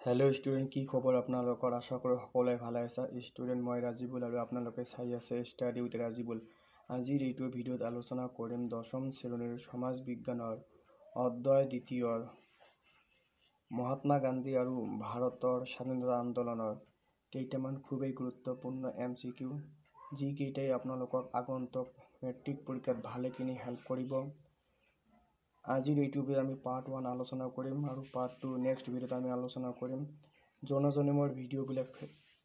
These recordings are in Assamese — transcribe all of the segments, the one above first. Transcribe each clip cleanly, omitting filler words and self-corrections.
হেল্ল' ষ্টুডেণ্ট, কি খবৰ আপোনালোকৰ? আশা কৰোঁ সকলোৱে ভালে আছে। ষ্টুডেণ্ট, মই ৰাজীবুল আৰু আপোনালোকে চাই আছে ষ্টাডি উইথ ৰাজীবুল। আজিৰ এইটো ভিডিঅ'ত আলোচনা কৰিম 10ম শ্ৰেণীৰ সমাজ বিজ্ঞানৰ অধ্যায় 2 মহাত্মা গান্ধী আৰু ভাৰতৰ স্বাধীনতা আন্দোলনৰ কেইটামান খুবেই গুৰুত্বপূৰ্ণ MCQ, যিকেইটাই আপোনালোকক আগন্তুক মেট্ৰিক পৰীক্ষাত ভালেখিনি হেল্প কৰিব। আজিৰ এইটো ভিডিঅ'ত আমি পাৰ্ট 1 আলোচনা কৰিম আৰু পাৰ্ট 2 নেক্সট ভিডিঅ'ত আমি আলোচনা কৰিম। যোনে মোৰ ভিডিঅ'বিলাক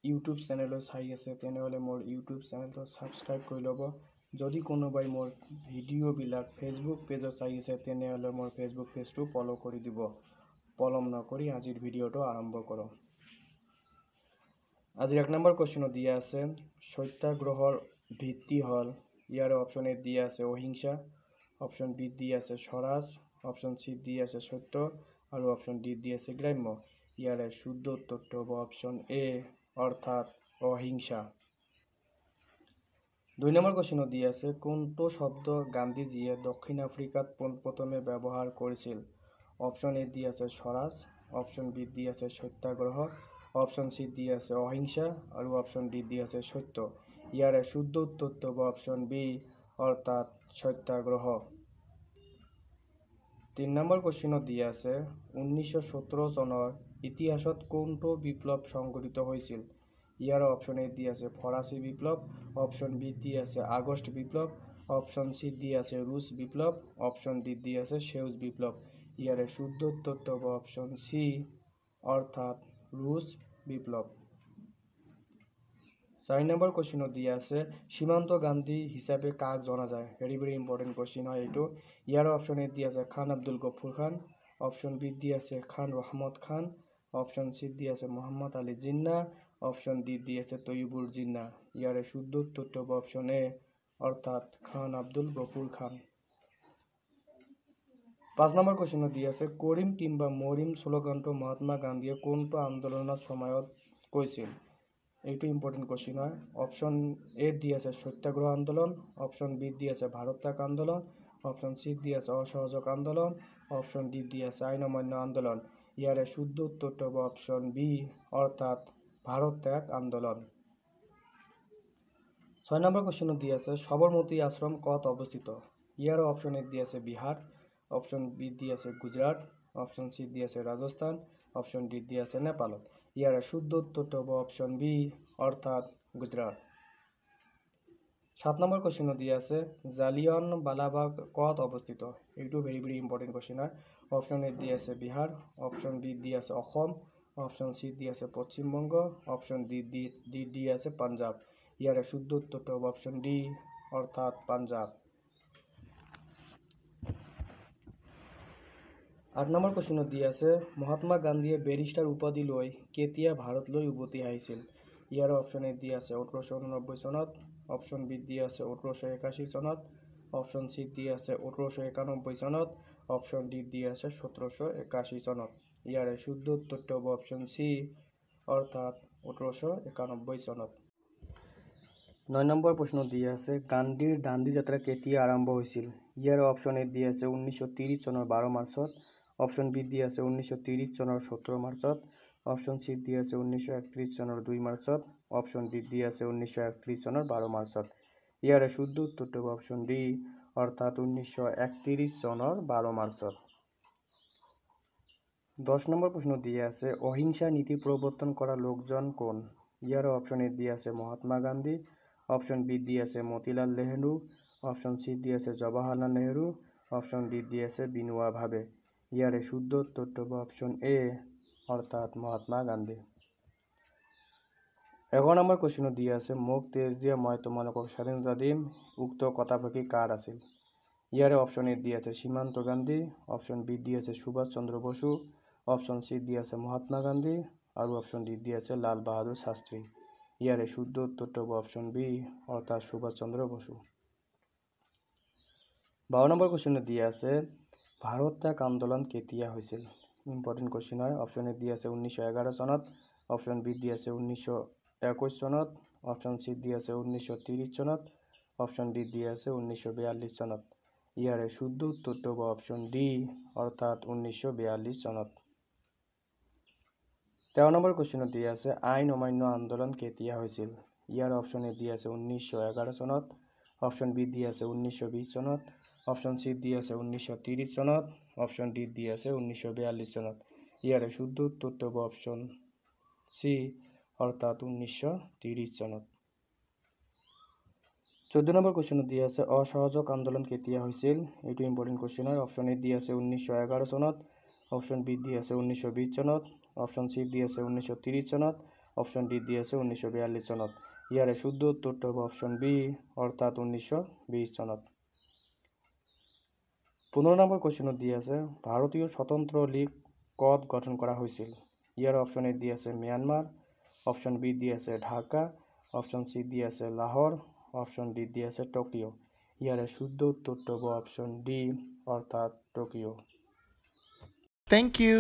ইউটিউব চেনেলত চাই আছে তেনেহ'লে মোৰ ইউটিউব চেনেলটো ছাবস্ক্ৰাইব কৰি ল'ব। যদি কোনোবাই মোৰ ভিডিঅ'বিলাক ফেচবুক পেজত চাই আছে তেনেহ'লে মোৰ ফেচবুক পেজটো ফ'ল' কৰি দিব। পলম নকৰি আজিৰ ভিডিঅ'টো আৰম্ভ কৰোঁ। আজিৰ 1 নম্বৰ কুৱেশ্যনত দিয়া আছে সত্যাগ্ৰহৰ ভিত্তি হ'ল, ইয়াৰ অপশ্যন এ দিয়া আছে অহিংসা, অপশ্যন বি দি আছে স্বৰাজ, অপশ্যন চি দি আছে সত্য আৰু অপশ্যন ডি দি আছে গ্ৰাম্য। ইয়াৰে শুদ্ধ উত্তৰটো হ'ব অপশ্যন এ অৰ্থাৎ অহিংসা। 2 নম্বৰ কুৱেশ্যনত দি আছে কোনটো শব্দ গান্ধীজীয়ে দক্ষিণ আফ্ৰিকাত পোনপ্ৰথমে ব্যৱহাৰ কৰিছিল? অপশ্যন এ দি আছে স্বৰাজ, অপশ্যন বি দি আছে সত্যাগ্ৰহ, অপশ্যন চি দি আছে অহিংসা আৰু অপশ্যন ডি দি আছে সত্য। ইয়াৰে শুদ্ধ উত্তৰটো হ'ব অপশ্যন বি অৰ্থাৎ সত্যাগ্ৰহ। 3 নম্বৰ কুৱেশ্যনত দি আছে 1917 চনৰ ইতিহাসত কোনটো বিপ্লৱ সংঘটিত হৈছিল? ইয়াৰ অপশ্যন এ দি আছে ফৰাচী বিপ্লৱ, অপশ্যন বি দি আছে আগষ্ট বিপ্লৱ, অপশ্যন চি দি আছে ৰুছ বিপ্লৱ, অপশ্যন ডি দি আছে সেউজ বিপ্লৱ। ইয়াৰে শুদ্ধ উত্তৰটো হ'ব অপশ্যন চি অৰ্থাৎ ৰুছ বিপ্লৱ। 4 নম্বৰ কুৱেশ্যনত দি আছে সীমান্ত গান্ধী হিচাপে কাক জনা যায়? ভেৰি ইম্পৰ্টেণ্ট কুৱেশ্যন হয় এইটো। ইয়াৰ অপশ্যন এ দি আছে খান আব্দুল গফুৰ খান, অপশ্যন বি দি আছে খান ৰহমত খান, অপশ্যন চি দি আছে মোহাম্মদ আলী জিন্না, অপশ্যন ডি দি আছে তৈয়বুৰ জিন্না। ইয়াৰে শুদ্ধ উত্তৰটো হ'ব অপশ্যন এ অৰ্থাৎ খান আব্দুল গফুৰ খান। 5 নম্বৰ কুৱেশ্যনত দি আছে কৰিম কিংবা মৰিম শ্লোগানটো মহাত্মা গান্ধীয়ে কোনটো আন্দোলনৰ সময়ত কৈছিল? এইটো ইম্পৰ্টেণ্ট কুৱেশ্যন হয়। অপশ্যন এ দি আছে সত্যাগ্ৰহ আন্দোলন, অপশ্যন বি দি আছে ভাৰত ত্যাগ আন্দোলন, অপশ্যন চি দি আছে অসহযোগ আন্দোলন, অপশ্যন ডি দি আছে আইন অমান্য আন্দোলন। ইয়াৰে শুদ্ধ উত্তৰটো হ'ব অপশ্যন বি অৰ্থাৎ ভাৰত ত্যাগ আন্দোলন। 6 নম্বৰ কুৱেশ্যনত দি আছে সবৰমতী আশ্ৰম ক'ত অৱস্থিত? ইয়াৰ অপশ্যন এ দি আছে বিহাৰ, অপশ্যন বি দি আছে গুজৰাট, অপশ্যন চি দি আছে ৰাজস্থান, অপশ্যন ডি দি আছে নেপালত। ইয়াৰে শুদ্ধ উত্তৰটো হ'ব অপশ্যন বি অৰ্থাৎ গুজৰাট। 7 নম্বৰ কুৱেশ্যনত দি আছে জালিয়ানৱালাবাগ ক'ত অৱস্থিত? এইটো ভেৰি ইম্পৰ্টেণ্ট কুৱেশ্যন হয়। অপশ্যন এ দি আছে বিহাৰ, অপশ্যন বি দি আছে অসম, অপশ্যন চি দি আছে পশ্চিম বংগ, অপশ্যন ডি দি আছে পাঞ্জাৱ। ইয়াৰে শুদ্ধ উত্তৰটো হ'ব অপশ্যন ডি অৰ্থাৎ পাঞ্জাৱ। 8 নম্বৰ কুৱেশ্যনত দি আছে মহাত্মা গান্ধীয়ে বেৰিষ্টাৰ উপাধি লৈ কেতিয়া ভাৰতলৈ উভতি আহিছিল? ইয়াৰ অপশ্যন এ দি আছে 1889 চনত, অপশ্যন বি দি আছে 1881 চনত, অপশ্যন চি দি আছে 1891 চনত, অপশ্যন ডি দি আছে 1781 চনত। ইয়াৰে শুদ্ধ উত্তৰটো হ'ব অপশ্যন চি অৰ্থাৎ 1891 চনত। 9 নম্বৰ প্ৰশ্ন দি আছে গান্ধীৰ দাণ্ডি যাত্ৰা কেতিয়া আৰম্ভ হৈছিল? ইয়াৰ অপশ্যন এ দি আছে 1930 চনৰ 12 মাৰ্চত, অপশ্যন বি দি আছে 1930 চনৰ 17 মাৰ্চত, অপশ্যন চি দি আছে 1931 চনৰ 2 মাৰ্চত, অপশ্যন ডি দি আছে 1931 চনৰ 12 মাৰ্চত। ইয়াৰে শুদ্ধ উত্তৰটো হ'ব অপশ্যন ডি অৰ্থাৎ 1931 চনৰ 12 মাৰ্চত। 10 নম্বৰ প্ৰশ্ন দি আছে অহিংসা নীতি প্ৰৱৰ্তন কৰা লোকজন কোন? ইয়াৰ অপশ্যন এ দি আছে মহাত্মা গান্ধী, অপশ্যন বি দি আছে মতিলাল নেহেৰু, অপশ্যন চি দি আছে জৱাহৰলাল নেহেৰু, অপশ্যন ডি দি আছে বিনোবা ভাবে। ইয়াৰে শুদ্ধ উত্তৰটো হ'ব অপশ্যন এ অৰ্থাৎ মহাত্মা গান্ধী। 11 নম্বৰ কুৱেশ্যনত দি আছে মোক তেজ দিয়া মই তোমালোকক স্বাধীনতা দিম উক্ত কথাফাকি কাৰ আছিল? ইয়াৰে অপশ্যন এ দি আছে সীমান্ত গান্ধী, অপশ্যন বি দি আছে সুভাষ চন্দ্ৰ বসু, অপশ্যন চি দি আছে মহাত্মা গান্ধী আৰু অপশ্যন ডি দি আছে লাল বাহাদুৰ শাস্ত্ৰী। ইয়াৰে শুদ্ধ উত্তৰটো হ'ব অপশ্যন বি অৰ্থাৎ সুভাষ চন্দ্ৰ বসু। 12 নম্বৰ কুৱেশ্যনত দি আছে ভাৰত ত্যাগ আন্দোলন কেতিয়া হৈছিল? ইম্পৰ্টেণ্ট কুৱেশ্যন হয়। অপশ্যন এ দি আছে 1911 চনত, অপশ্যন বি দি আছে 1921 চনত, অপশ্যন চি দি আছে 1930 চনত, অপশ্যন ডি দি আছে 1942 চনত। ইয়াৰে শুদ্ধ উত্তৰটো হ'ব অপশ্যন ডি অৰ্থাৎ 1942 চনত। 13 নম্বৰ কুৱেশ্যনত দিয়া আছে আইন অমান্য আন্দোলন কেতিয়া হৈছিল? ইয়াৰ অপশ্যন এ দিয়া আছে 1911 চনত, অপশ্যন বি দিয়া আছে 1920 চনত, অপশ্যন সি দিয়া আছে 1930 চনত, অপশ্যন ডি দিয়া আছে 1942 চনত। ইয়াৰে শুদ্ধ উত্তৰটো হ'ব অপশ্যন সি অৰ্থাৎ 1930 চনত। 14 নম্বৰ কুৱেশ্যনত দিয়া আছে অসহযোগ আন্দোলন কেতিয়া হৈছিল? এইটো ইম্পৰ্টেণ্ট কুৱেশ্যন হয়। অপশ্যন এ দিয়া আছে 1911 চনত, অপশ্যন বি দিয়া আছে 1920 চনত, অপশ্যন সি দিয়া আছে 1930 চনত, অপশ্যন ডি দিয়া আছে 1942 চনত। ইয়াৰে শুদ্ধ উত্তৰটো হ'ব অপশ্যন বি অৰ্থাৎ 1920 চনত। 15 নম্বৰ কুৱেশ্যনত দিয়া আছে ভাৰতীয় স্বতন্ত্ৰ লীগ ক'ত গঠন কৰা হৈছিল? ইয়াৰ অপশ্যন এ দিয়া আছে ম্যানমাৰ, অপশ্যন বি দিয়া আছে ঢাকা, অপশ্যন সি দিয়া আছে লাহোৰ, অপশ্যন ডি দিয়া আছে টকিঅ'। ইয়াৰে শুদ্ধ উত্তৰটো হ'ব অপশ্যন ডি অৰ্থাৎ টকিঅ'। Thank you.